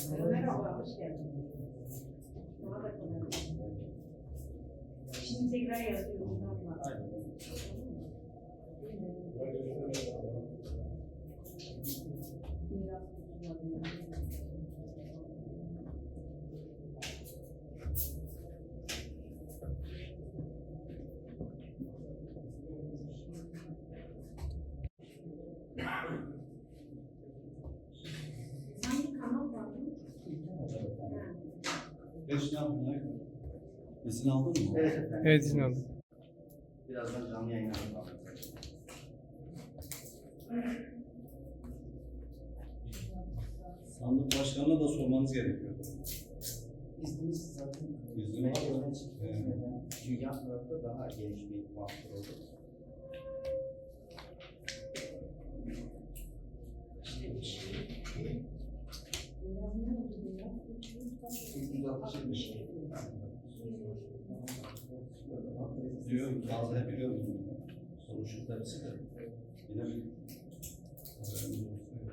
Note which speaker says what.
Speaker 1: Merhaba, hoş geldiniz. Bana da kolay gelsin. Şimdi tekrar yazıyorum.
Speaker 2: Aynen.
Speaker 1: Hangi kanal var mı?
Speaker 2: Geçti bunlar. İzin aldın mı?
Speaker 3: Evet efendim.
Speaker 4: Evet, izin aldım.
Speaker 3: Birazdan canlı yayınlarına bağlı.
Speaker 2: Sandık başkanına da sormanız gerekiyor.
Speaker 3: İzniniz zaten
Speaker 2: İzni var mı?
Speaker 3: Dünya tarafta daha geniş bir mahsur oldu.
Speaker 2: Diyor, bazı hep biliyor musun? Sonuçta hepsi de. Yine bir haberimiz olsun.